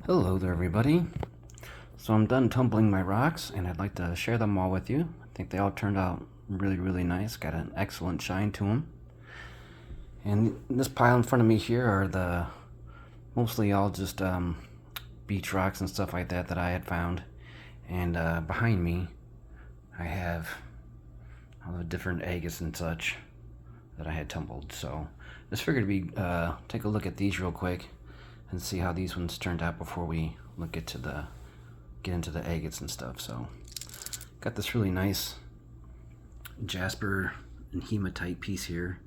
Hello there, everybody. So I'm done tumbling my rocks, and I'd like to share them all with you. I think they all turned out really nice. Got an excellent shine to them. And this pile in front of me here are the mostly all just beach rocks and stuff like that I had found. And behind me, I have all the different agates and such that I had tumbled. So just figured we take a look at these real quick and see how these ones turned out before we get into the agates and stuff. So got this really nice jasper and hematite piece here.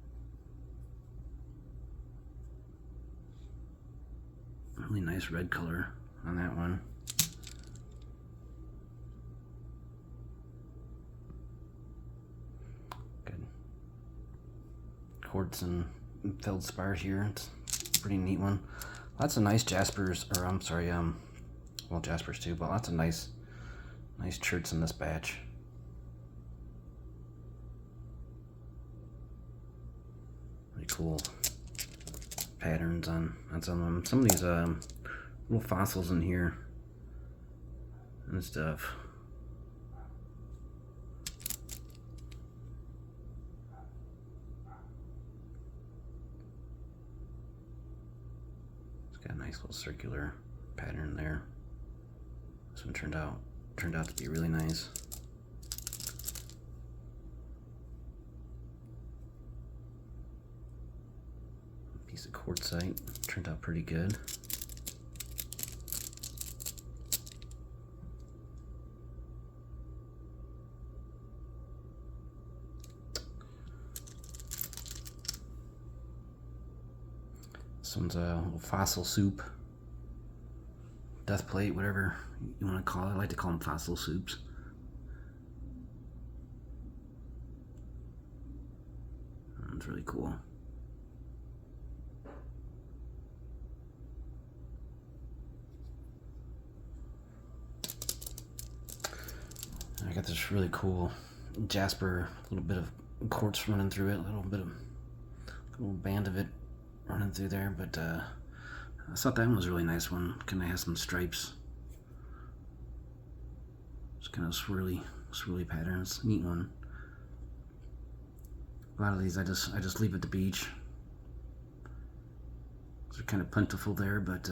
Really nice red color on that one. Good quartz and feldspar here. It's a pretty neat one. Lots of nice jaspers, or I'm sorry, well, jaspers too, but lots of nice cherts in this batch. Really cool patterns on some of them. Some of these little fossils in here and stuff. It's got a nice little circular pattern there. This one turned out to be really nice. Piece of quartzite turned out pretty good. This one's a little fossil soup, death plate, whatever you want to call it. I like to call them fossil soups. That's really cool. I got this really cool jasper, a little bit of quartz running through it, a little band of it running through there, but I thought that one was a really nice one. Kind of has some stripes. It's kind of swirly patterns. Neat one. A lot of these I just leave at the beach. They're kind of plentiful there, but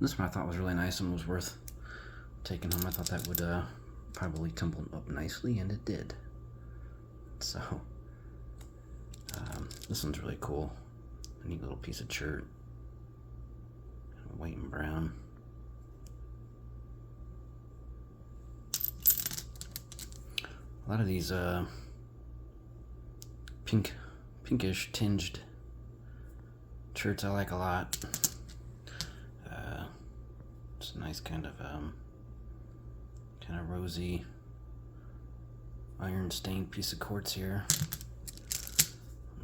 this one I thought was really nice and was worth taking home. I thought that would probably tumble up nicely, and it did. So this one's really cool. A neat little piece of chert, white and brown. A lot of these pinkish tinged shirts I like a lot. It's a nice kind of rosy iron stained piece of quartz here.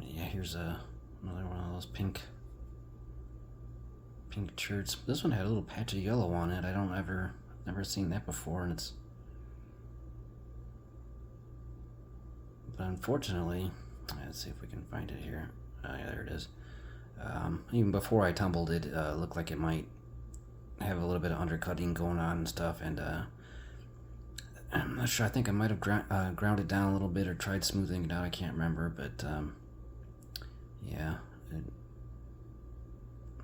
Yeah, here's another one of those pink shirts. This one had a little patch of yellow on it. I don't never seen that before, and but unfortunately, let's see if we can find it here. Yeah, there it is. Even before I tumbled it, looked like it might have a little bit of undercutting going on and stuff, and I'm not sure. I think I might have ground it down a little bit or tried smoothing it out. I can't remember, but yeah, it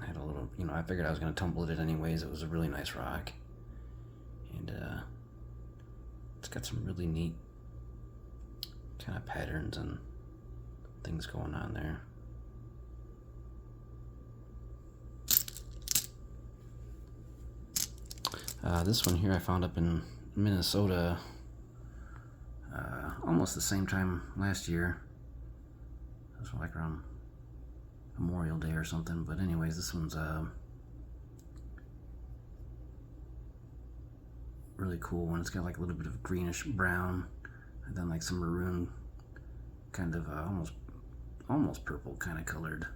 had a little, I figured I was going to tumble it anyways. It was a really nice rock, and it's got some really neat kind of patterns and things going on there. This one here I found up in Minnesota almost the same time last year. It was like around Memorial Day or something, but anyways, this one's really cool one. It's got like a little bit of greenish brown and then like some maroon kind of almost purple kind of colored,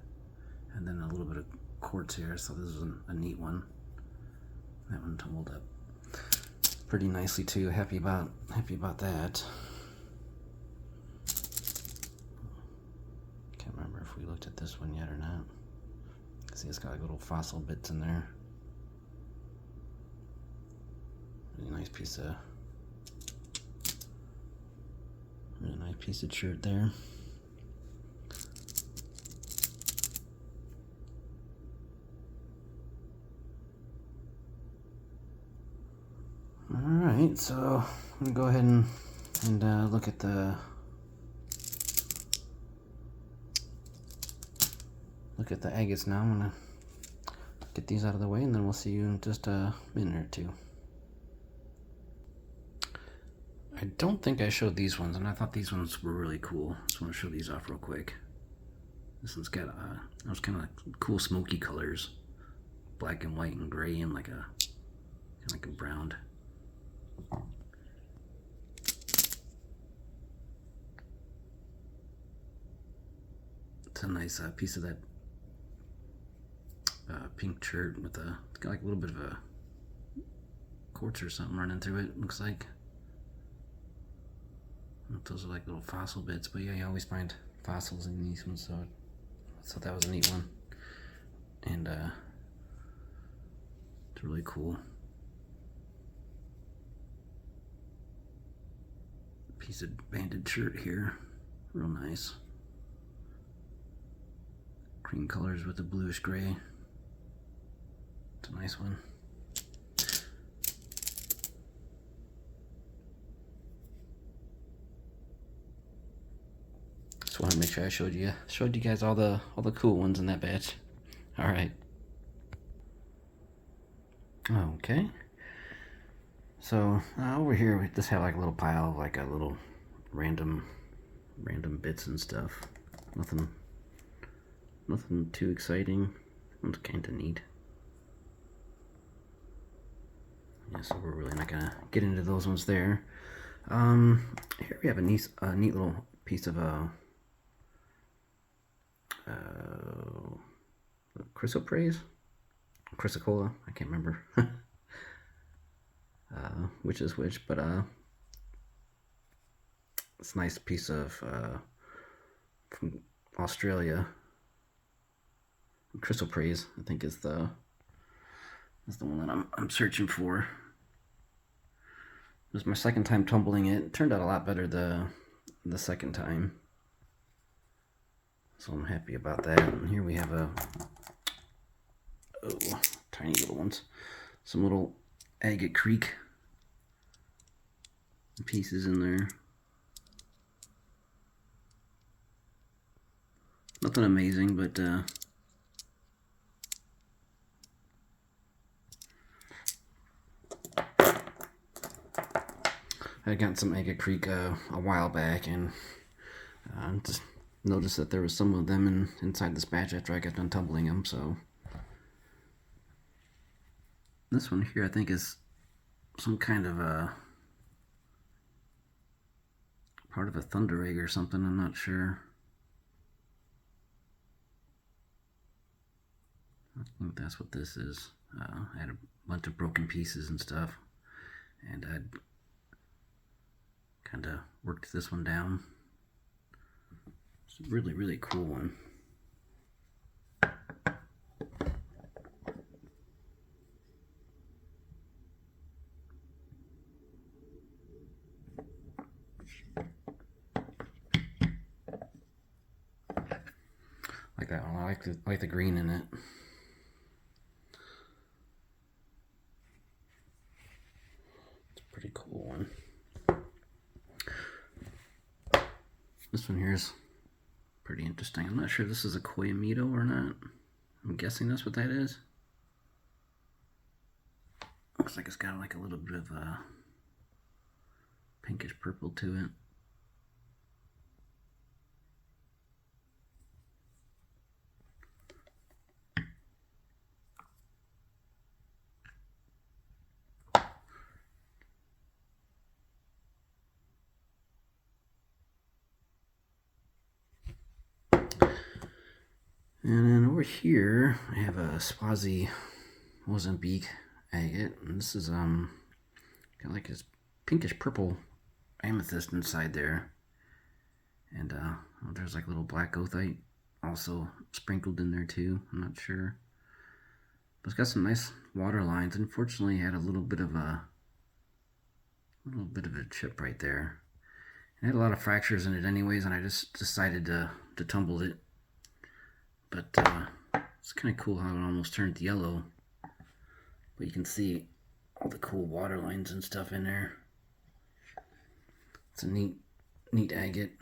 and then a little bit of quartz here. So this is a neat one. That one tumbled up pretty nicely too. Happy about that. Can't remember if we looked at this one yet or not. See, it's got like little fossil bits in there. Really nice piece of shirt there. Alright, so I'm gonna go ahead and look at the agates now. I'm gonna get these out of the way, and then we'll see you in just a minute or two. I don't think I showed these ones, and I thought these ones were really cool. Just want to show these off real quick. This one's got those kind of like cool smoky colors, black and white and gray, and like a brown. It's a nice piece of that pink shirt with it's got like a little bit of a quartz or something running through it. Looks like those are like little fossil bits, but yeah, you always find fossils in these ones, so I thought that was a neat one, and it's really cool. Piece of banded shirt here, real nice. Cream colors with the bluish gray. It's a nice one. Just want to make sure I showed you guys all the cool ones in that batch. All right. Okay. So over here we just have like a little pile of like a little random bits and stuff. Nothing too exciting. One's kind of neat. Yeah, so we're really not gonna get into those ones there. Here we have a neat little piece of chrysoprase, chrysocolla. I can't remember which is which, but it's a nice piece of from Australia. Chrysoprase, I think, is the one that I'm searching for. This is my second time tumbling it. It turned out a lot better the second time, so I'm happy about that. And here we have tiny little ones, some little agate creek pieces in there. Nothing amazing, but I got some agate creek a while back, and just noticed that there was some of them inside this batch after I got done tumbling them. So this one here, I think, is some kind of a part of a thunder egg or something. I'm not sure. I think that's what this is. I had a bunch of broken pieces and stuff, and I'd kind of worked this one down. It's a really, really cool one. Like that one. I like the green in it. It's a pretty cool one. This one here is pretty interesting. I'm not sure if this is a Koyamito or not. I'm guessing that's what that is. Looks like it's got like a little bit of a pinkish purple to it. And then over here, I have a Swazi Mozambique agate, and this is kind of like this pinkish purple amethyst inside there, and there's like a little black goethite also sprinkled in there too. I'm not sure, but it's got some nice water lines. Unfortunately, it had a little bit of a A little bit of a chip right there. It had a lot of fractures in it anyways, and I just decided to tumble it. But it's kind of cool how it almost turned yellow. But you can see all the cool water lines and stuff in there. It's a neat agate.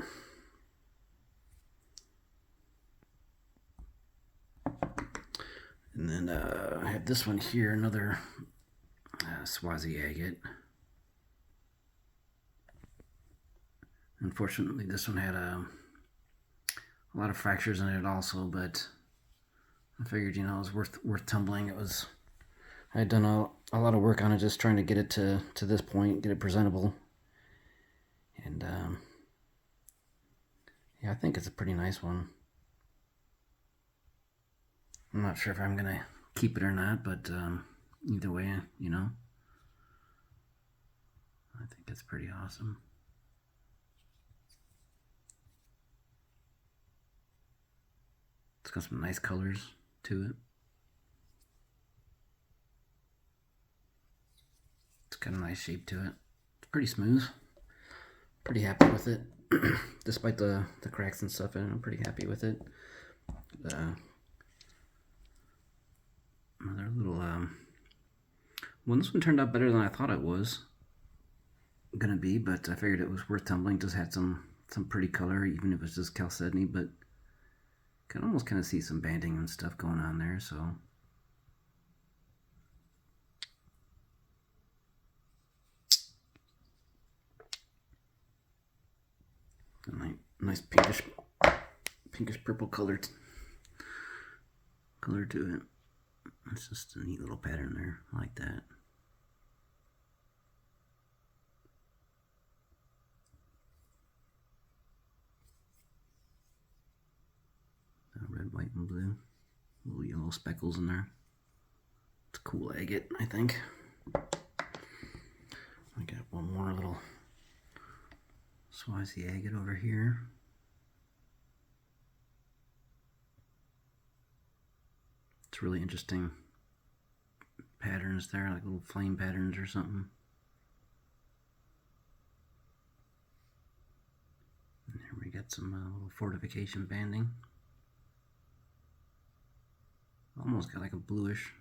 And then I have this one here, another Swazi agate. Unfortunately, this one had a lot of fractures in it also, but I figured, you know, it was worth tumbling. I had done a lot of work on it, just trying to get it to this point, get it presentable. And yeah, I think it's a pretty nice one. I'm not sure if I'm gonna keep it or not, but either way, you know, I think it's pretty awesome. It's got some nice colors to it. It's got a nice shape to it. It's pretty smooth. Pretty happy with it. Despite the cracks and stuff, I'm pretty happy with it. Another little well, this one turned out better than I thought it was gonna be, but I figured it was worth tumbling. Just had some pretty color, even if it's just chalcedony, but can almost kind of see some banding and stuff going on there, so a nice pinkish purple color to it. It's just a neat little pattern there. I like that. Red, white, and blue. Little yellow speckles in there. It's a cool agate, I think. I got one more little Swazi agate over here. It's really interesting patterns there, like little flame patterns or something. And here we got some little fortification banding. Almost got like a bluish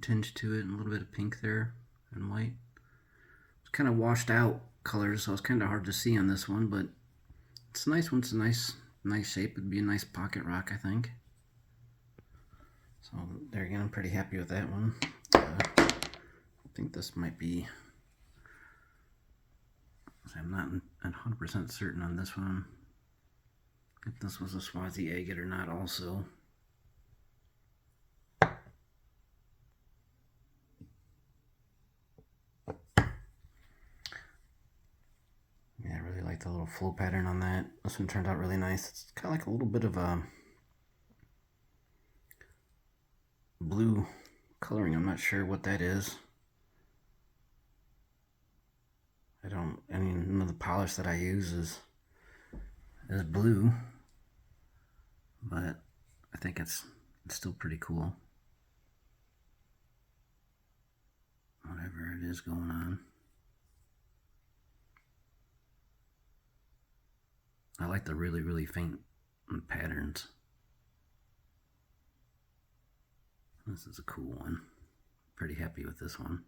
tinge to it, and a little bit of pink there and white. It's kind of washed out colors, so it's kind of hard to see on this one, but it's a nice one. It's a nice shape. It'd be a nice pocket rock, I think. So there again, I'm pretty happy with that one. I think this might be, I'm not 100% certain on this one, if this was a Swazi agate or not also. Yeah, I really like the little flow pattern on that. This one turned out really nice. It's kind of like a little bit of a blue coloring. I'm not sure what that is. None of the polish that I use is blue, but I think it's still pretty cool. Whatever it is going on. I like the really faint patterns. This is a cool one. Pretty happy with this one.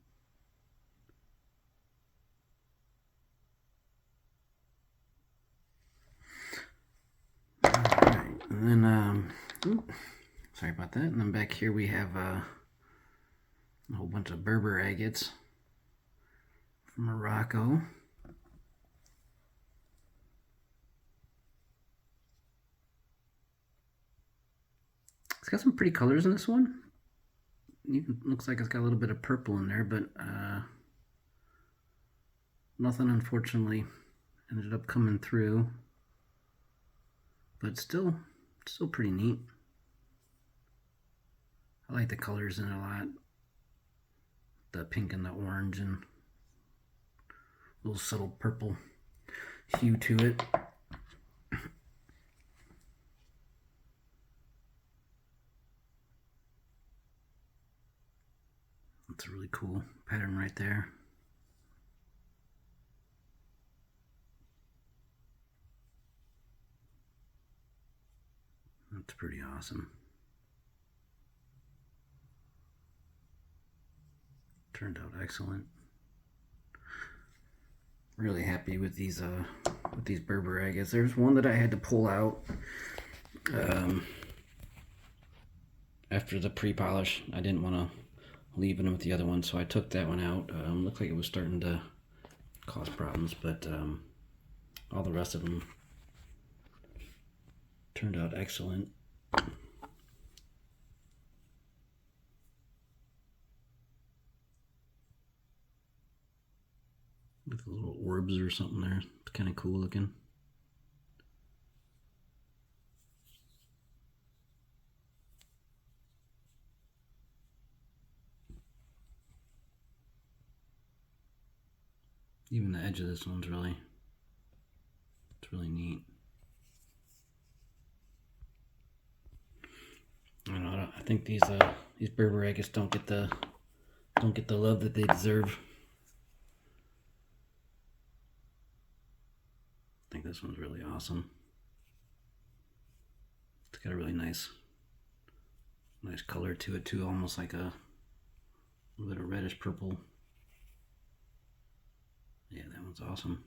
Alright, and then, sorry about that. And then back here we have a whole bunch of Berber agates from Morocco. It's got some pretty colors in this one. Even looks like it's got a little bit of purple in there, but nothing unfortunately ended up coming through. But still pretty neat. I like the colors in it a lot. The pink and the orange and a little subtle purple hue to it. That's a really cool pattern right there. That's pretty awesome. Turned out excellent. Really happy with these Berber agates. There's one that I had to pull out after the pre-polish. I didn't want to leave it with the other one, so I took that one out. Looked like it was starting to cause problems, but all the rest of them turned out excellent. With little orbs or something there. It's kind of cool looking. Even the edge of this one's really, it's really neat. I don't know. I think these Berber agates don't get the love that they deserve. I think this one's really awesome. It's got a really nice color to it too, almost like a little bit of reddish purple. Yeah, that one's awesome.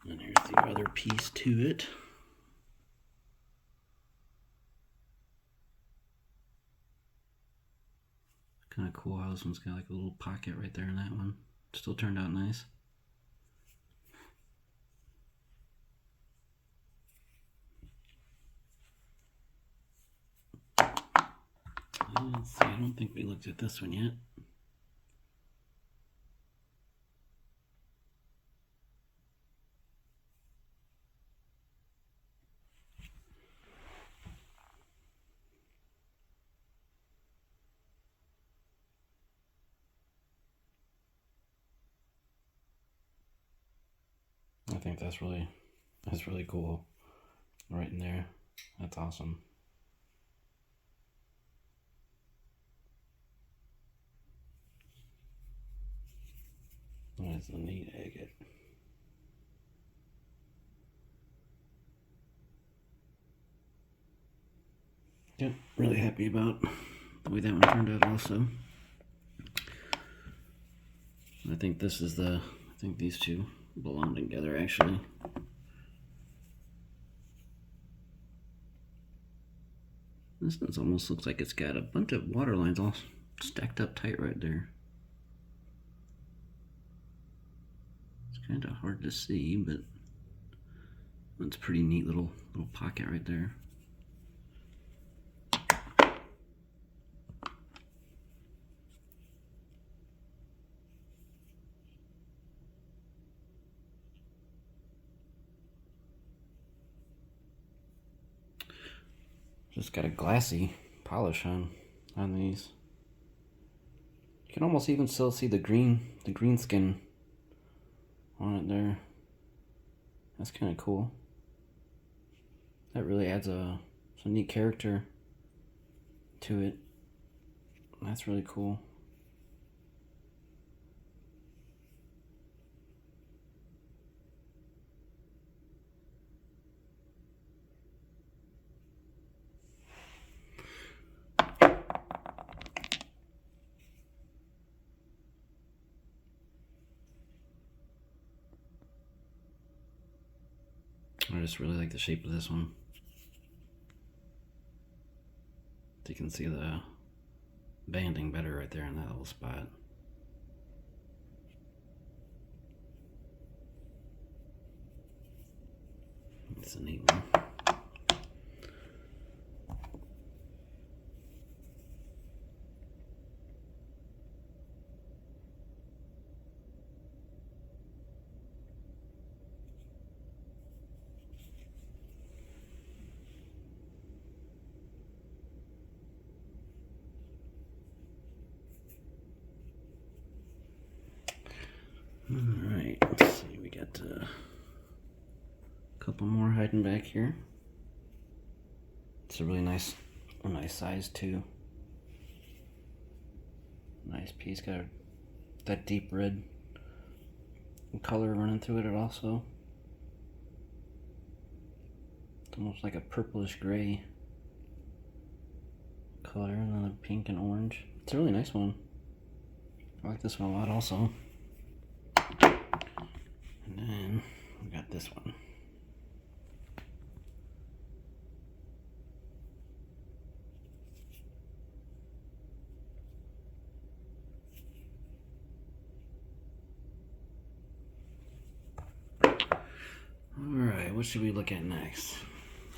And here's the other piece to it. Kind of cool how this one's got like a little pocket right there in that one. Still turned out nice. Let's see, I don't think we looked at this one yet. I think that's really cool right in there. That's awesome. That's a neat agate. Yep, really happy about the way that one turned out also. I think this is I think these two belong together actually. This one almost looks like it's got a bunch of water lines all stacked up tight right there. It's kind of hard to see, but it's a pretty neat little pocket right there. Just got a glassy polish on these. You can almost even still see the green skin on it there. That's kind of cool. That really adds some neat character to it. That's really cool. I just really like the shape of this one. You can see the banding better right there in that little spot. It's a neat one. Alright, let's see, we got a couple more hiding back here. It's a really nice size too. Nice piece. Got that deep red color running through it also. It's almost like a purplish gray color, and then the pink and orange. It's a really nice one. I like this one a lot also. And then we got this one. Alright, what should we look at next?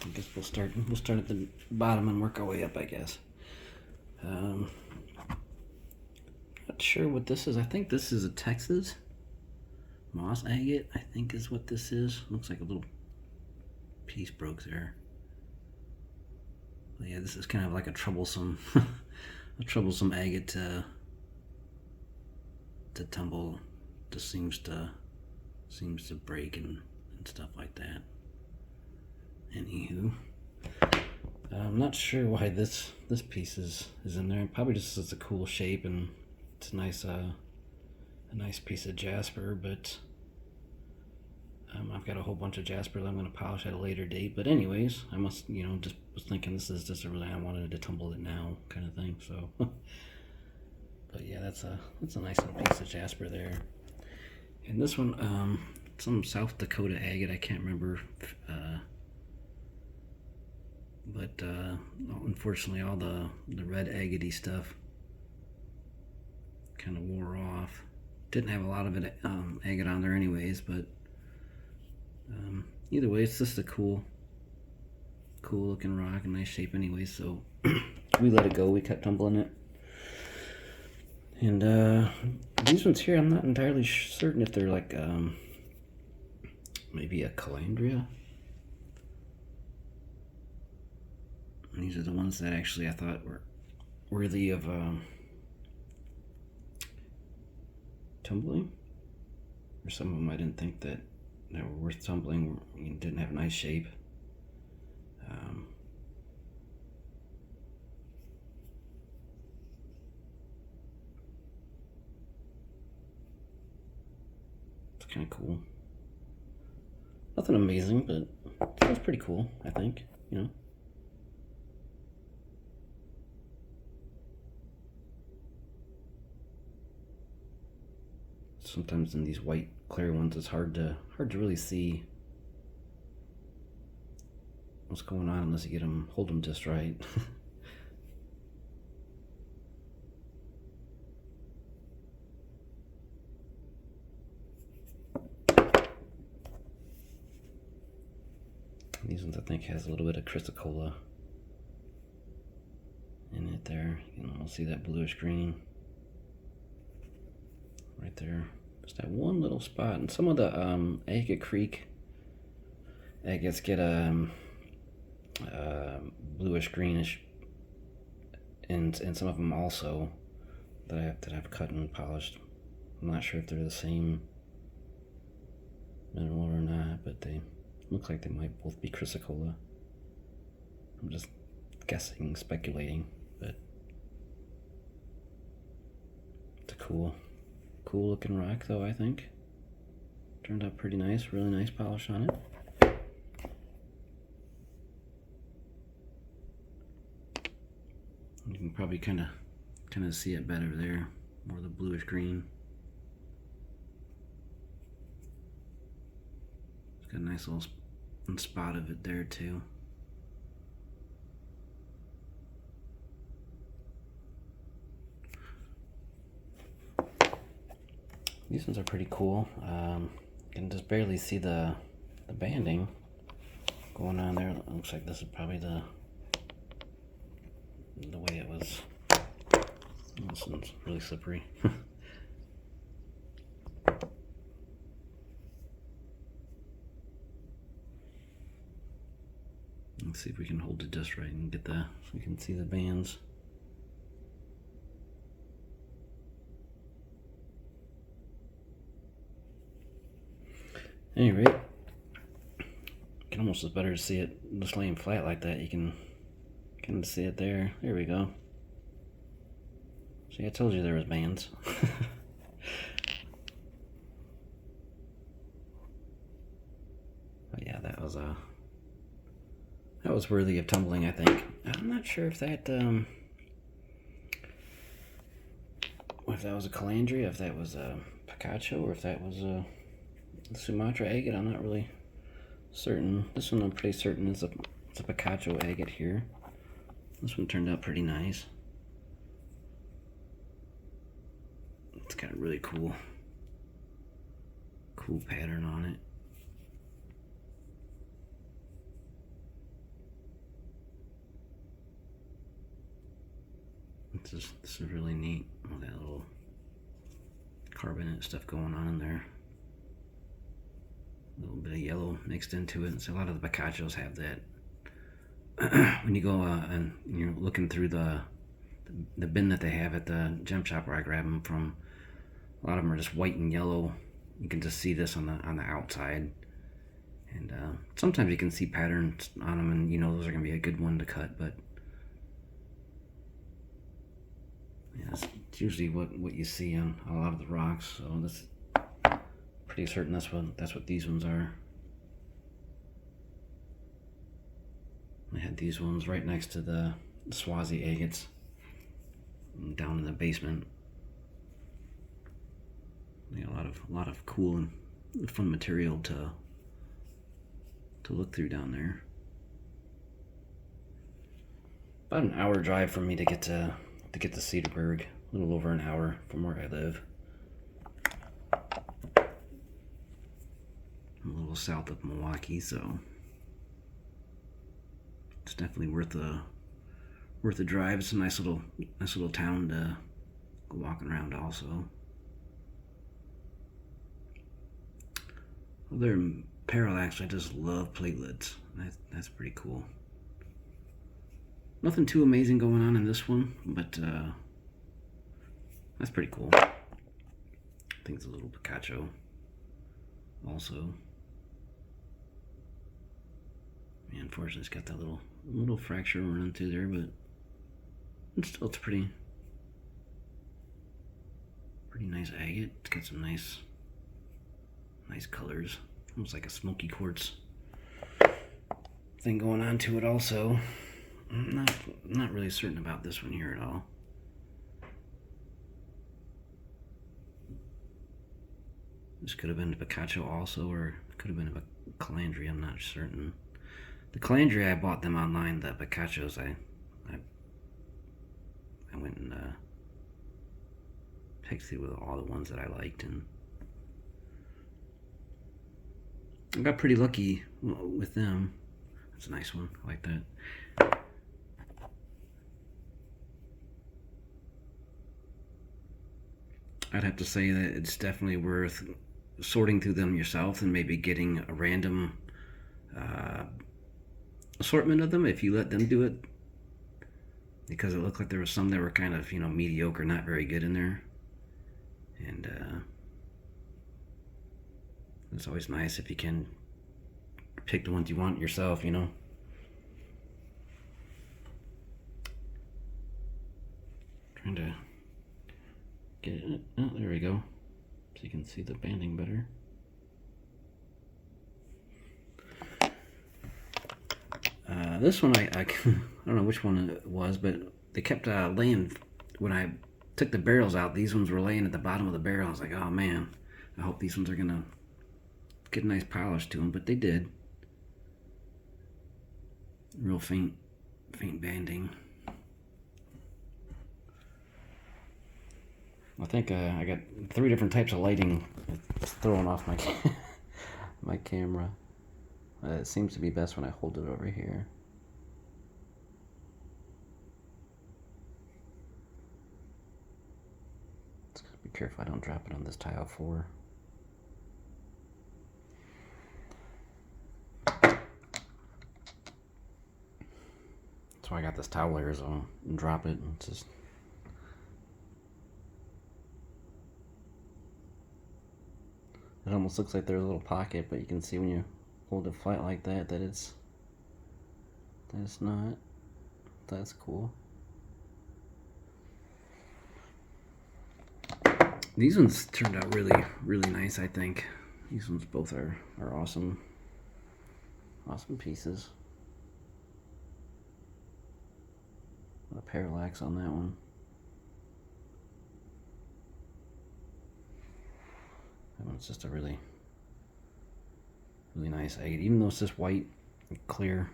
I guess we'll start at the bottom and work our way up, I guess. Not sure what this is. I think this is a Texas moss agate, I think is what this is. Looks like a little piece broke there. But yeah, this is kind of like a troublesome a troublesome agate to tumble. Just seems to break and stuff like that. Anywho, I'm not sure why this piece is in there. Probably just it's a cool shape and it's a nice piece of jasper. But I've got a whole bunch of jasper that I'm going to polish at a later date. But anyways, I must just was thinking this is just I wanted to tumble it now kind of thing. So, but yeah, that's a nice little piece of jasper there. And this one, some South Dakota agate. I can't remember. But unfortunately, all the red agate stuff kind of wore off. Didn't have a lot of it agate on there anyways, but either way, it's just a cool looking rock, a nice shape anyways. So we let it go. We kept tumbling it. And these ones here, I'm not entirely certain if they're like maybe a calandria. And these are the ones that actually I thought were worthy of tumbling. Or some of them I didn't think that they were worth tumbling. Didn't have a nice shape. It's kind of cool. Nothing amazing, but it's pretty cool, I think, Sometimes in these white clear ones it's hard to really see what's going on unless you hold them just right. These ones I think has a little bit of chrysocolla in it there. You can almost see that bluish green right there. Just that one little spot. And some of the Agate Creek agates get bluish greenish, and some of them also that I've cut and polished. I'm not sure if they're the same mineral or not, but they look like they might both be chrysocolla. I'm just guessing, speculating, but it's a cool looking rock though, I think. Turned out pretty nice, really nice polish on it. You can probably kind of see it better there, more the bluish green. It's got a nice little spot of it there too. These ones are pretty cool. You can just barely see the banding going on there. It looks like this is probably the way it was. This one's really slippery. Let's see if we can hold it just right and get so we can see the bands. At any rate, you can almost it's better to see it just laying flat like that. You can see it there. There we go. See, I told you there was bands. But yeah, that was worthy of tumbling, I think. I'm not sure if that was a calandria, if that was a picacho, or if that was a Sumatra agate. I'm not really certain. This one I'm pretty certain it's a picacho agate here. This one turned out pretty nice. It's got a really cool pattern on it. This is really neat. All that little carbonate stuff going on in there. A little bit of yellow mixed into it. So a lot of the picachos have that. When you go and you're looking through the bin that they have at the gem shop where I grab them from, a lot of them are just white and yellow. You can just see this on the outside, and sometimes you can see patterns on them, and you know those are going to be a good one to cut. But yeah, it's usually what you see on a lot of the rocks. So this, pretty certain that's what these ones are. I had these ones right next to the Swazi agates down in the basement. Yeah, a lot of cool and fun material to look through down there. About an hour drive for me to get to Cedarburg. A little over an hour from where I live. I'm a little south of Milwaukee, so it's definitely worth a drive. It's a nice little town to go walking around also. Other parallax, I just love platelets. That's pretty cool. Nothing too amazing going on in this one, but that's pretty cool. I think it's a little picacho also. Yeah, unfortunately it's got that little fracture running through there, but it's pretty nice agate. It's got some nice colors, almost like a smoky quartz thing going on to it also. I'm not really certain about this one here at all. This could have been a picacho also, or it could have been a calandria. I'm not certain. The calandria, I bought them online. The picachos, I went and picked through all the ones that I liked, and I got pretty lucky with them. That's a nice one. I like that. I'd have to say that it's definitely worth sorting through them yourself and maybe getting a random assortment of them if you let them do it, because it looked like there was some that were kind of, mediocre, not very good in there. And it's always nice if you can pick the ones you want yourself, Trying to get it. Oh, there we go. So you can see the banding better. This one, I don't know which one it was, but they kept laying, when I took the barrels out, these ones were laying at the bottom of the barrel. I was like, oh man, I hope these ones are going to get a nice polish to them, but they did. Real faint banding. I think I got 3 different types of lighting. It's throwing off my my camera. It seems to be best when I hold it over here. Just gotta be careful I don't drop it on this tile floor. That's why I got this towel layer, so I drop it and just. It almost looks like there's a little pocket, but you can see when you hold it flat like that it's not. That's cool. These ones turned out really, really nice, I think. These ones both are awesome. Awesome pieces. A parallax on that one. That one's just a really, really nice agate. Even though it's just white and clear,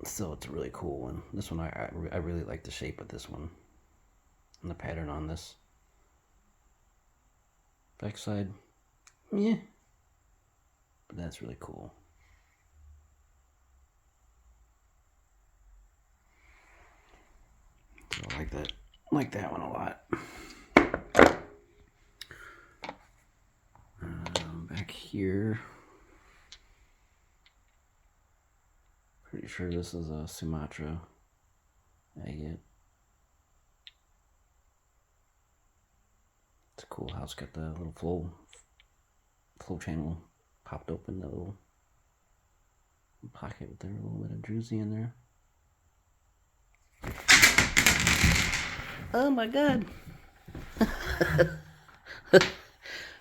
still it's a really cool one. This one, I really like the shape of this one. And the pattern on this. Backside, yeah. But that's really cool. So I like that one a lot. Back here, pretty sure this is a Sumatra agate. It's a cool house. Got the little flow channel popped open, the little pocket with a little bit of druzy in there. Oh my god.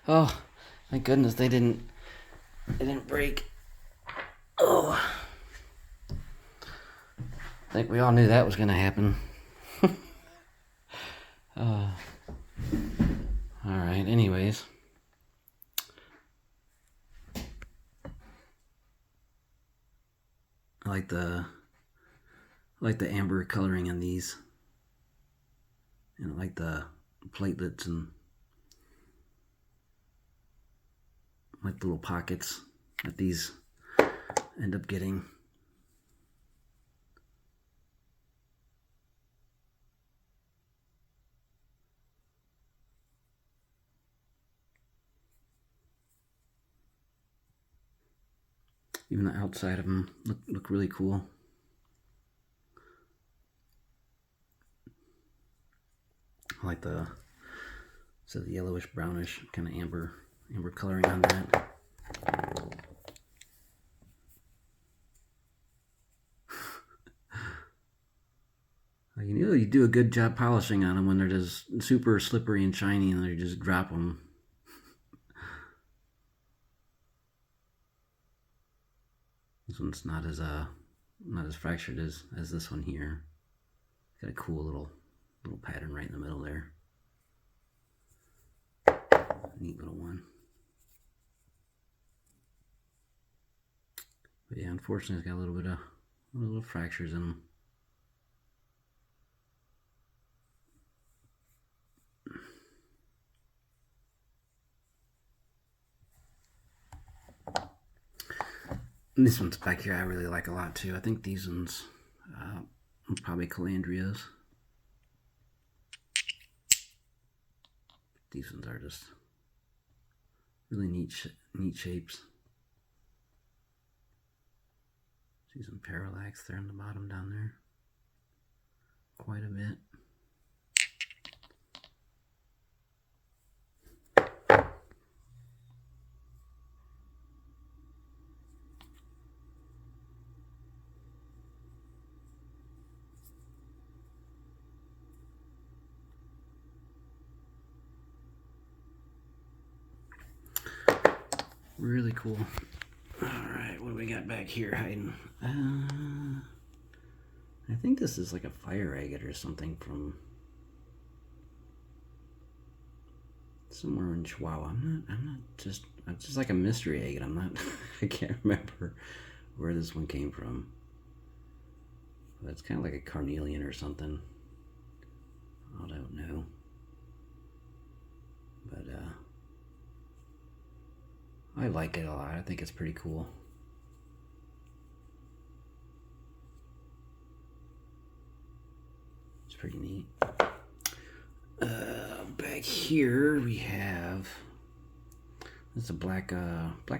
Oh, thank goodness they didn't break. Oh, I think we all knew that was gonna happen. All right, anyways. I like the amber coloring in these. And I like the platelets and like the little pockets that these end up getting. Even the outside of them look really cool. I like the yellowish brownish kind of amber coloring on that. You do a good job polishing on them when they're just super slippery and shiny, and they just drop them. This one's not as fractured as this one here. Got a cool little pattern right in the middle there. Neat little one. But yeah, unfortunately, it's got a little fractures in them. And this one's back here I really like a lot too. I think these ones probably calandrias. These ones are just really neat shapes. See some parallax there on the bottom down there. Quite a bit. Really cool. Alright, what do we got back here hiding? I think this is like a fire agate or something from somewhere in Chihuahua. It's just like a mystery agate. I can't remember where this one came from. But it's kind of like a carnelian or something. I don't know. But I like it a lot. I think it's pretty cool. It's pretty neat. Back here we have, this is a Black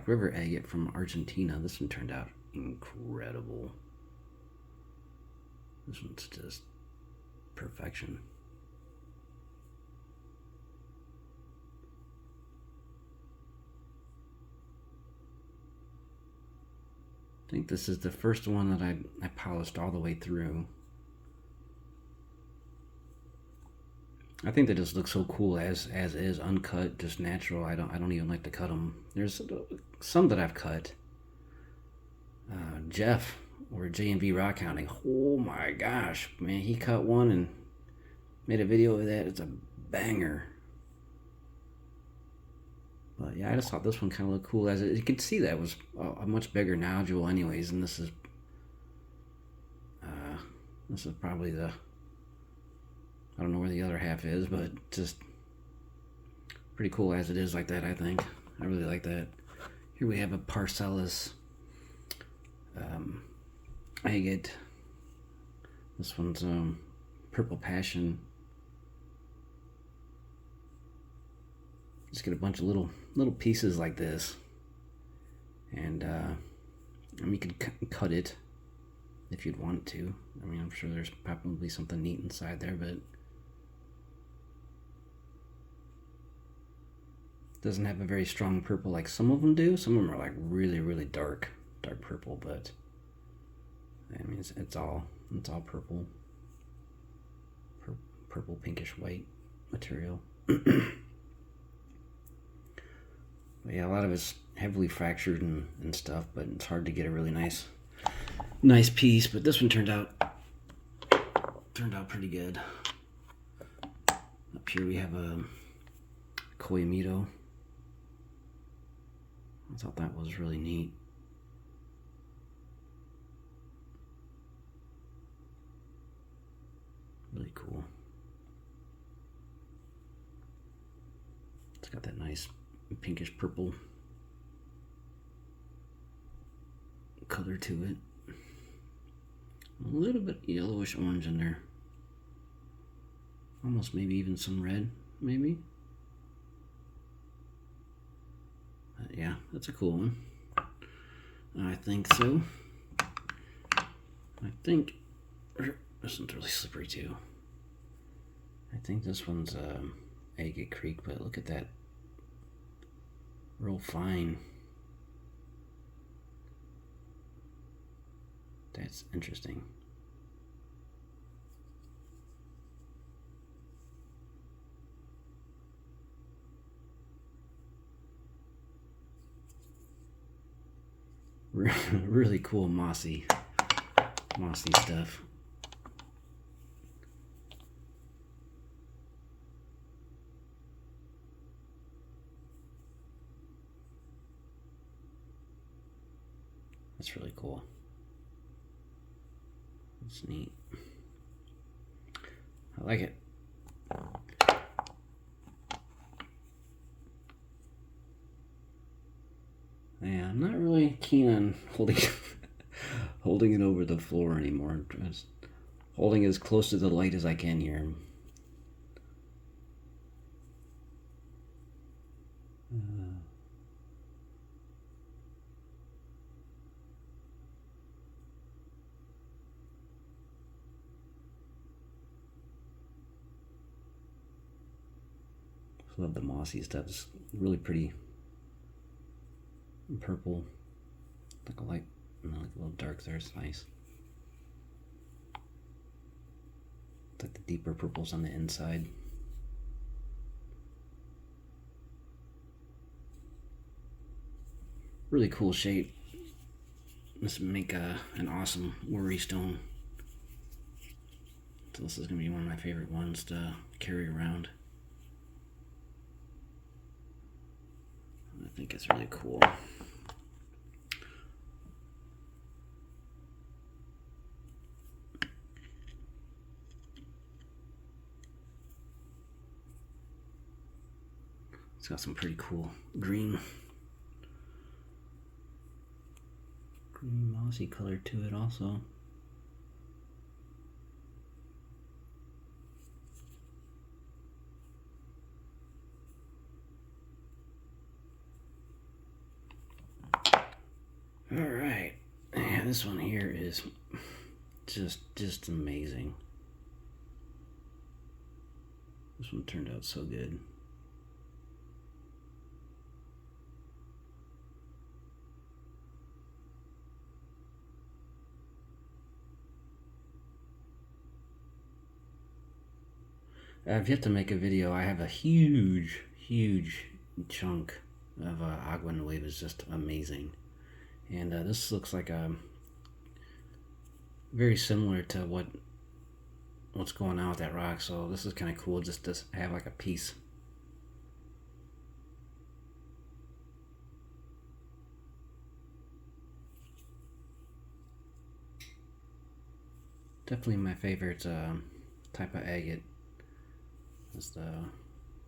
River agate from Argentina. This one turned out incredible. This one's just perfection. I think this is the first one that I polished all the way through. I think they just look so cool as is, uncut, just natural. I don't even like to cut them. There's some that I've cut. Jeff or J&V Rock Hounding. Oh my gosh, man, he cut one and made a video of that. It's a banger. But yeah, I just thought this one kind of looked cool. As you can see, that was a much bigger nodule, anyways, and this is probably the, I don't know where the other half is, but just pretty cool as it is like that, I think. I really like that. Here we have a Parcellus agate. This one's Purple Passion. Just get a bunch of little pieces like this, and I mean, you could cut it if you'd want to. I mean, I'm sure there's probably something neat inside there, but doesn't have a very strong purple like some of them do. Some of them are like really dark purple, but I mean, it's all purple, purple pinkish white material. But yeah, a lot of it's heavily fractured and stuff, but it's hard to get a really nice piece. But this one turned out pretty good. Up here we have a Koyamito. I thought that was really neat. Really cool. It's got that nice pinkish purple color to it. A little bit yellowish orange in there. Almost maybe even some red, maybe. But yeah, that's a cool one. I think so. I think this one's really slippery too. I think this one's Agate Creek, but look at that. Real fine. That's interesting. Really cool mossy stuff. That's really cool. It's neat. I like it. Yeah, I'm not really keen on holding it over the floor anymore. I'm just holding it as close to the light as I can here. Love the mossy stuff. It's really pretty purple, like a light, like a little dark there. It's nice. It's like the deeper purples on the inside. Really cool shape. This would make an awesome worry stone. So this is going to be one of my favorite ones to carry around. I think it's really cool. It's got some pretty cool green mossy color to it also. All right, yeah, this one here is just amazing. This one turned out so good. I've yet to make a video. I have a huge, huge chunk of agua nueva. Is just amazing. And this looks like a very similar to what's going on with that rock. So this is kind of cool just to have like a piece. Definitely my favorite type of agate is the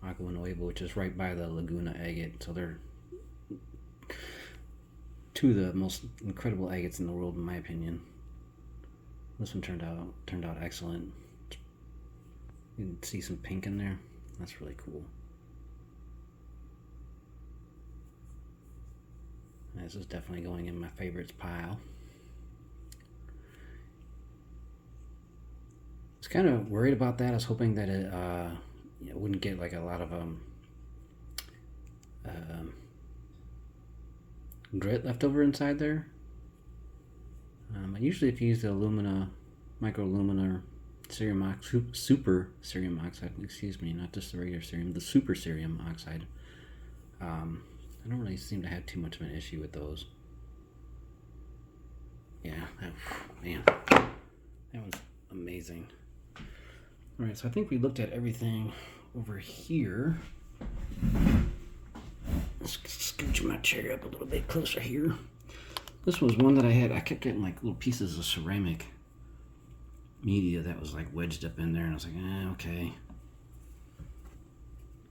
agua nueva, which is right by the Laguna agate. So they're two of the most incredible agates in the world, in my opinion. This one turned out excellent. You can see some pink in there. That's really cool. This is definitely going in my favorites pile. I was kind of worried about that. I was hoping that it wouldn't get like a lot of grit left over inside there. Usually if you use the micro alumina cerium super cerium oxide, excuse me, not just the regular cerium, the super cerium oxide, I don't really seem to have too much of an issue with those. Yeah, man, that was amazing. Alright, so I think we looked at everything over here. Let's scooch my chair up a little bit closer here. This was one that I kept getting like little pieces of ceramic media that was like wedged up in there, and I was like, okay.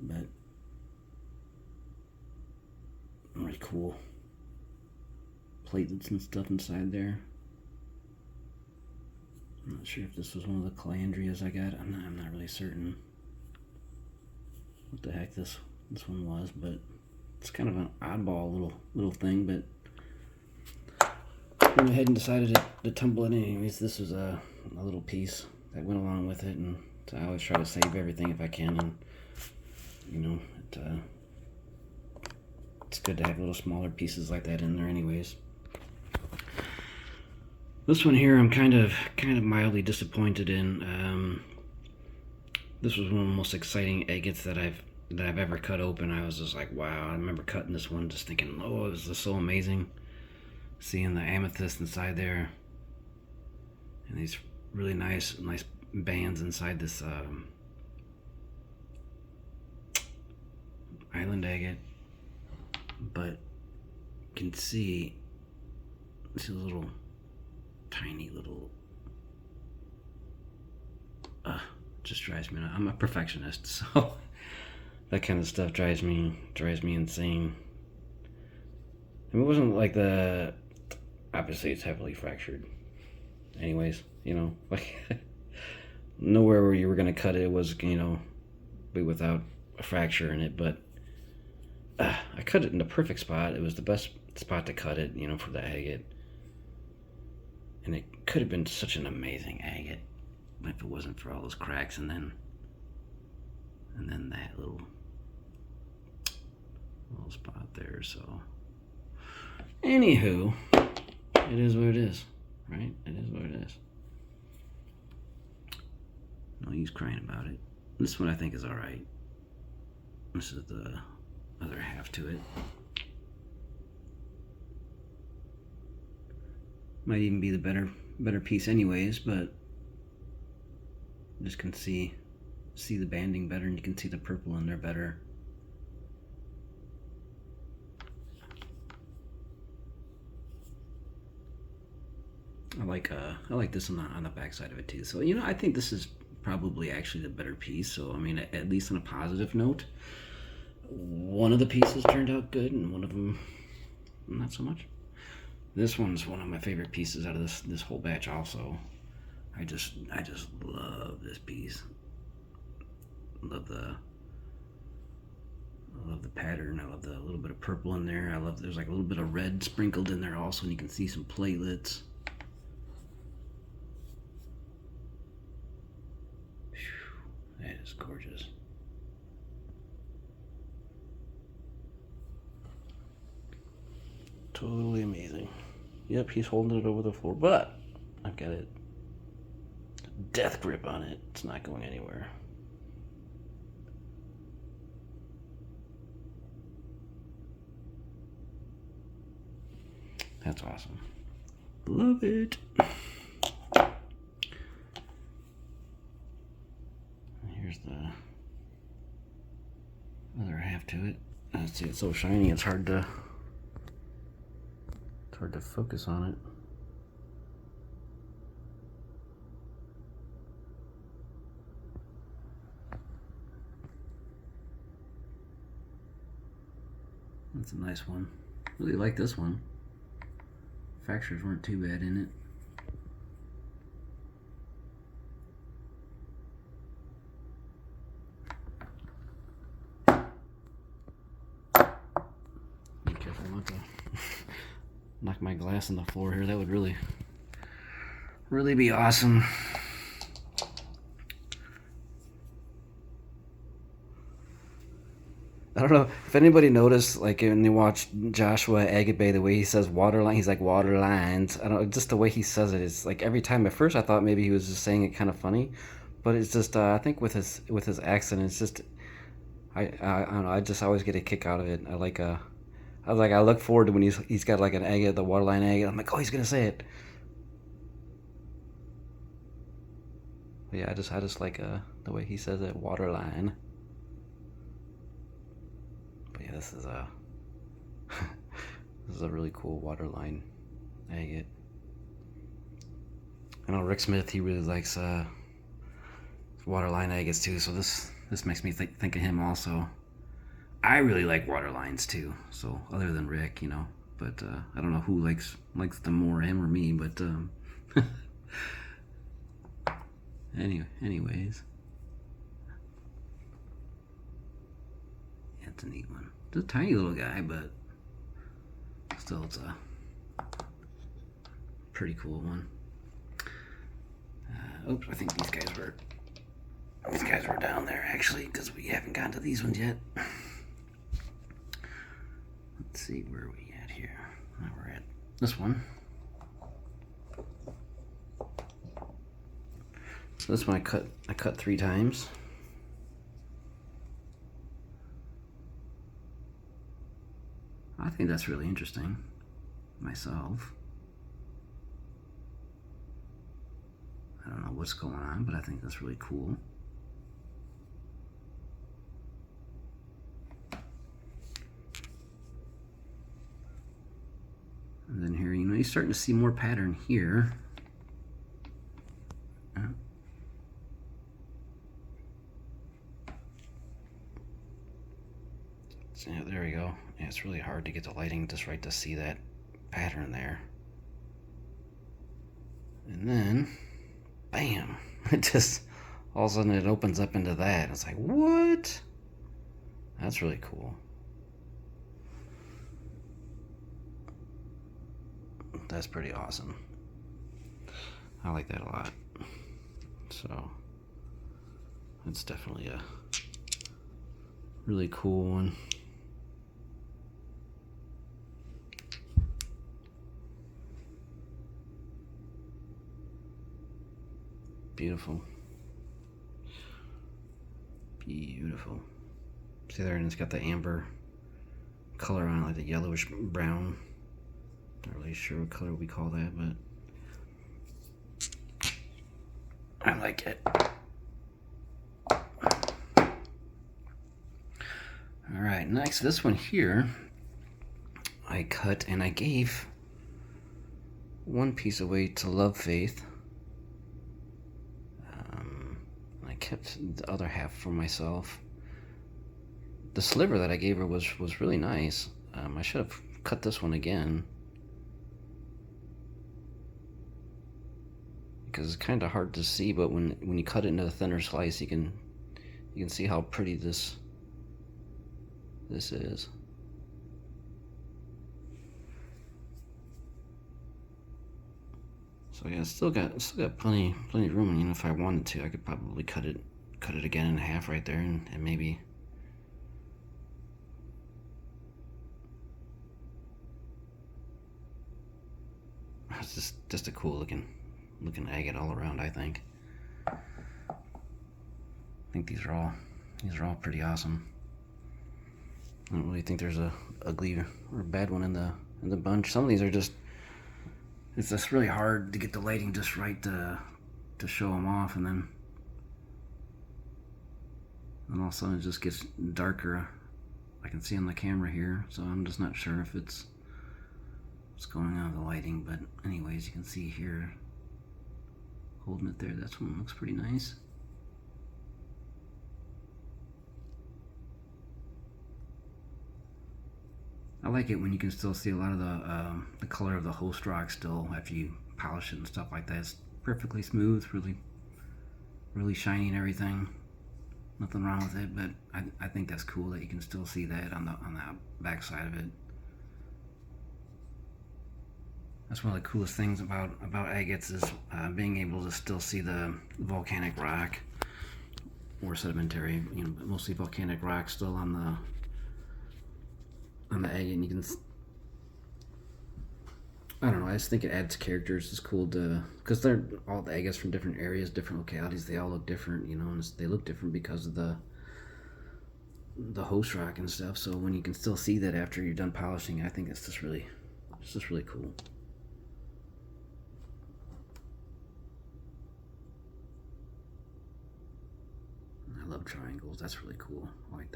But really cool platelets and stuff inside there. I'm not sure if this was one of the calandrias I got. I'm not really certain what the heck this one was, but it's kind of an oddball little thing. But I went ahead and decided to tumble it anyways. This was a little piece that went along with it, and so I always try to save everything if I can, and you know, it's good to have little smaller pieces like that in there anyways. This one here I'm kind of mildly disappointed in. This was one of the most exciting agates that I've ever cut open. I was just like, wow. I remember cutting this one just thinking, oh, it was just so amazing. Seeing the amethyst inside there. And these really nice bands inside this island agate. But you can see this little tiny little just drives me nuts. I'm a perfectionist, so that kind of stuff drives me insane. I mean, it wasn't like obviously it's heavily fractured anyways, you know, like nowhere where you were going to cut it was, you know, be without a fracture in it. But I cut it in the perfect spot. It was the best spot to cut it, you know, for the agate. And it could have been such an amazing agate if it wasn't for all those cracks and then that little spot there. So anywho, it is what it is, right? It is what it is. No use crying about it. This one I think is alright. This is the other half to it. Might even be the better piece anyways, but just can see the banding better, and you can see the purple in there better. I like this on the back side of it too. So, you know, I think this is probably actually the better piece. So, I mean, at least on a positive note, one of the pieces turned out good, and one of them not so much. This one's one of my favorite pieces out of this whole batch also. I just love this piece. I love the pattern. I love the little bit of purple in there. There's like a little bit of red sprinkled in there also, and you can see some platelets. Whew, that is gorgeous. Totally amazing. Yep, he's holding it over the floor, but I've got a death grip on it. It's not going anywhere. That's awesome. Love it. Here's the other half to it. See, it's so shiny. It's hard to focus on it. That's a nice one. Really like this one. Fractures weren't too bad in it. Be careful not to knock my glass on the floor here. That would really be awesome. I don't know if anybody noticed, like when you watch Joshua Agape, the way he says waterline, he's like water lines. I don't know, just the way he says it. It's like every time. At first, I thought maybe he was just saying it kind of funny, but it's just I think with his accent, it's just I don't know. I just always get a kick out of it. I look forward to when he's got like an agate, the waterline agate. I'm like, oh, he's gonna say it. But yeah, I just like the way he says it, waterline. Yeah, this is a really cool waterline agate. I know Rick Smith, he really likes waterline agates too, so this makes me think of him also. I really like waterlines too, so other than Rick, you know, but I don't know who likes them more, him or me, but anyways. Yeah, it's a neat one. It's a tiny little guy, but still, it's a pretty cool one. Oops, I think these guys were down there actually, because we haven't gotten to these ones yet. Let's see, where are we at here? Now we're at this one. So this one I cut 3 times. I think that's really interesting myself. I don't know what's going on, but I think that's really cool. And then here, you know, you're starting to see more pattern here. So yeah, there we go. Yeah, it's really hard to get the lighting just right to see that pattern there. And then, bam! It just, all of a sudden it opens up into that. It's like, what? That's really cool. That's pretty awesome. I like that a lot. So, it's definitely a really cool one. Beautiful. Beautiful. See there, and it's got the amber color on it, like the yellowish brown. Not really sure what color we call that, but I like it. Alright, next, this one here, I cut and I gave one piece away to Love Faith. I kept the other half for myself. The sliver that I gave her was really nice. I should have cut this one again, because it's kind of hard to see, but when you cut it into a thinner slice, you can see how pretty this is. So yeah, still got plenty of room. You know, if I wanted to, I could probably cut it again in half right there, and maybe. It's just a cool looking agate all around, I think. I think these are all pretty awesome. I don't really think there's a ugly or bad one in the bunch. Some of these are just It's just really hard to get the lighting just right to show them off, and then all of a sudden it just gets darker. I can see on the camera here, so I'm just not sure if it's what's going on with the lighting. But anyways, you can see here, holding it there, that's one looks pretty nice. I like it when you can still see a lot of the color of the host rock still after you polish it and stuff like that. It's perfectly smooth, really shiny and everything. Nothing wrong with it, but I think that's cool that you can still see that on the back side of it. That's one of the coolest things about agates is being able to still see the volcanic rock or sedimentary, you know, mostly volcanic rock still on the agate, and you can, I don't know, I just think it adds characters. It's cool to, because they're all the agates from different areas, different localities, they all look different, you know, and they look different because of the host rock and stuff. So when you can still see that after you're done polishing, I think it's just really cool. I love triangles. That's really cool. I like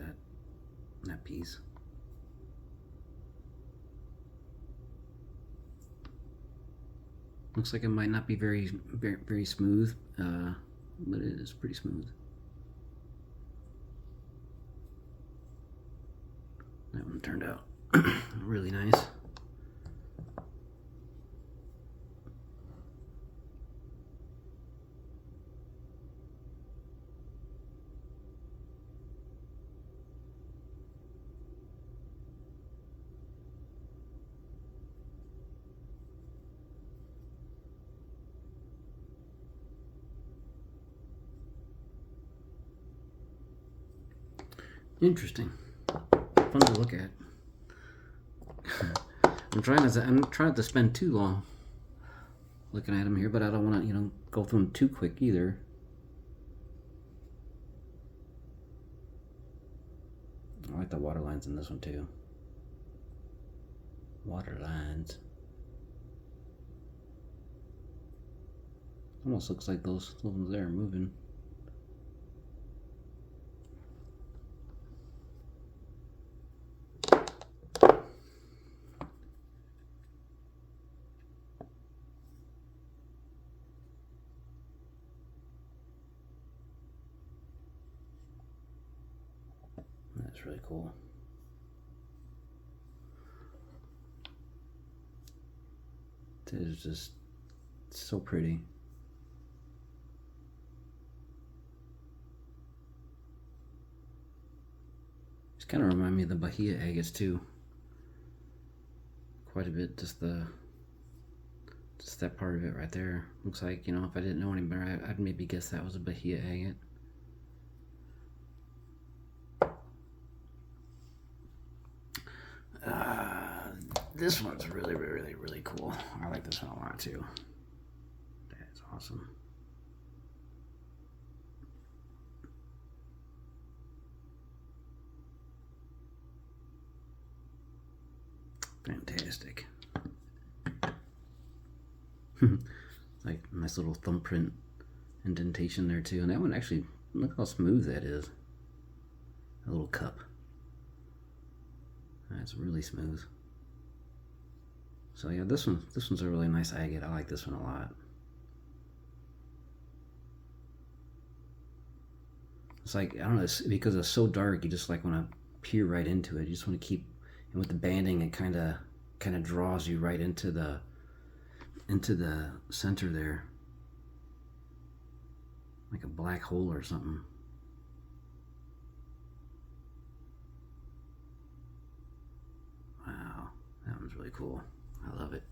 that piece. Looks like it might not be very smooth, but it is pretty smooth. That one turned out really nice. Interesting. Fun to look at. I'm trying to spend too long looking at them here, but I don't want to, you know, go through them too quick either. I like the water lines in this one too. Water lines. Almost looks like those ones there are moving. That's really cool. It is just so pretty. It's kind of remind me of the Bahia agates too. Quite a bit, just that part of it right there. Looks like, you know, if I didn't know any better, I'd maybe guess that was a Bahia agate. This one's really cool. I like this one a lot too. That's awesome. Fantastic. Like nice little thumbprint indentation there too. And that one actually, look how smooth that is. A little cup. That's really smooth. So yeah, this one's a really nice agate. I like this one a lot. It's like, I don't know, it's because it's so dark, you just like want to peer right into it. You just want to keep, and with the banding, it kind of draws you right into the center there, like a black hole or something. Wow, that one's really cool. I love it.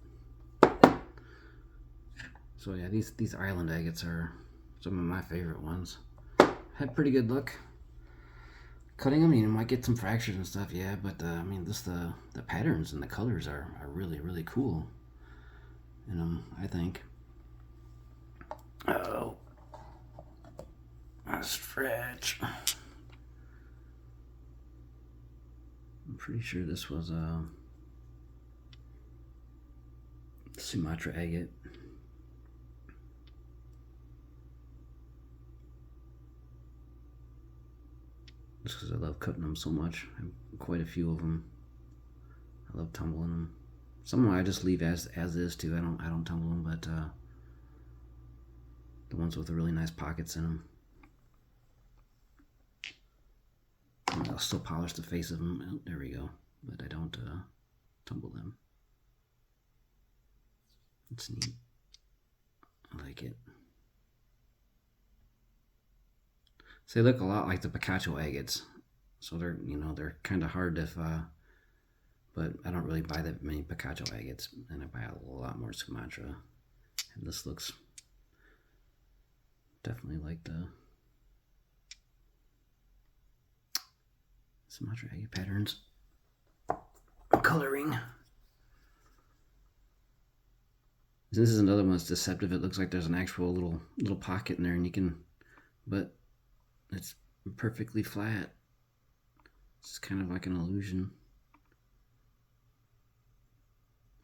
So yeah, these island agates are some of my favorite ones. Had pretty good luck cutting them. You might get some fractures and stuff, yeah, but I mean, just the patterns and the colors are really cool in them, I think. Oh, a stretch. I'm pretty sure this was Sumatra agate. Just because I love cutting them so much. I have quite a few of them. I love tumbling them. Some of them I just leave as is too. I don't tumble them, but the ones with the really nice pockets in them. I'll still polish the face of them. Oh, there we go. But I don't tumble them. It's neat. I like it. So they look a lot like the Picacho agates. So they're, they're kind of hard if, but I don't really buy that many Picacho agates, and I buy a lot more Sumatra. And this looks definitely like the Sumatra agate patterns. Coloring. This is another one that's deceptive. It looks like there's an actual little pocket in there, and you can, but it's perfectly flat. It's kind of like an illusion.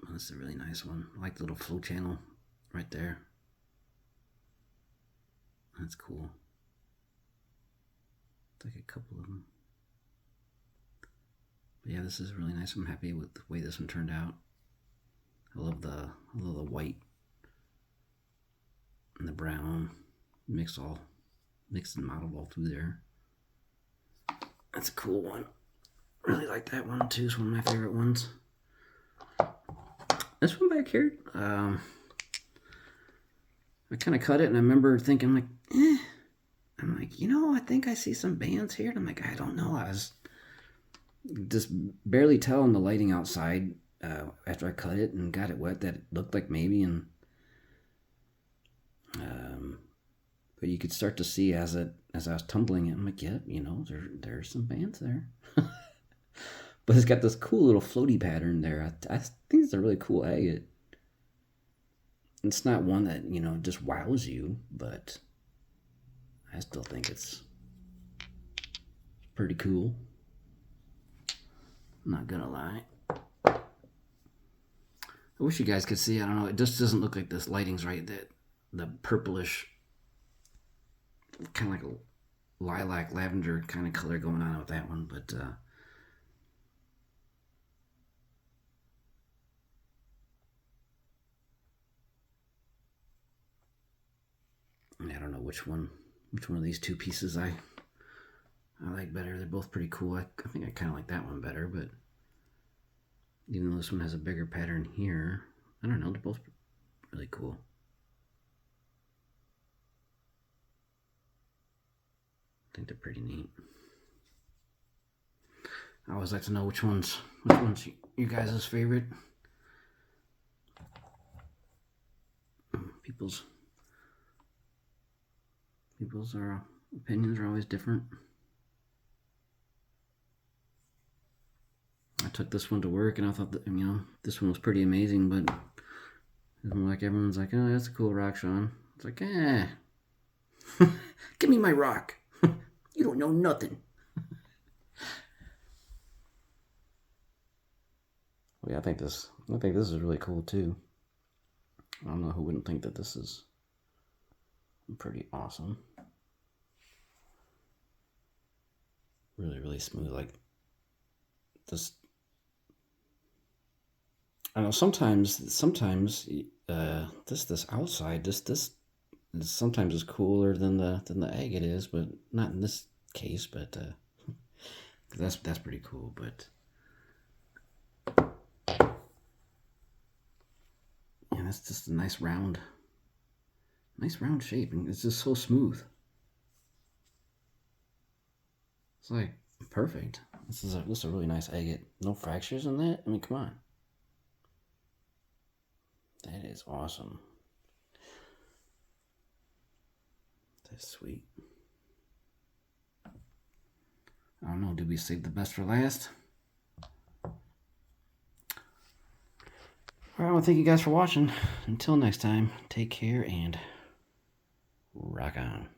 Oh, this is a really nice one. I like the little flow channel right there. That's cool. It's like a couple of them. But yeah, this is really nice. I'm happy with the way this one turned out. I love the white and the brown mixed and modeled all through there. That's a cool one. Really like that one too. It's one of my favorite ones. This one back here, I kind of cut it, and I remember thinking like, I'm like, I think I see some bands here. And I'm like, I don't know. I was just barely telling the lighting outside after I cut it and got it wet that it looked like maybe, and but you could start to see as I was tumbling it, I'm like, yep, there's some bands there. But it's got this cool little floaty pattern there. I think it's a really cool agate. It's not one that, just wows you, but I still think it's pretty cool. I'm not gonna lie. I wish you guys could see. I don't know. It just doesn't look like this lighting's right. That the purplish, kind of like a lilac, lavender kind of color going on with that one, but I don't know which one of these two pieces I like better. They're both pretty cool. I think I kind of like that one better, but even though this one has a bigger pattern here, I don't know, they're both really cool. I think they're pretty neat. I always like to know which one's you guys' favorite. People's opinions are always different. I took this one to work, and I thought that, this one was pretty amazing, but like everyone's like, oh, that's a cool rock, Sean. It's like, give me my rock. You don't know nothing. Well, yeah, I think this is really cool too. I don't know who wouldn't think that this is pretty awesome. Really, really smooth. Like this. I know sometimes this outside this sometimes is cooler than the agate is, but not in this case. But that's pretty cool. But yeah, that's just a nice round shape, and it's just so smooth. It's like perfect. This is a really nice agate. No fractures in that. I mean, come on. That is awesome. That's sweet. I don't know, did we save the best for last? Alright, well, thank you guys for watching. Until next time, take care and rock on.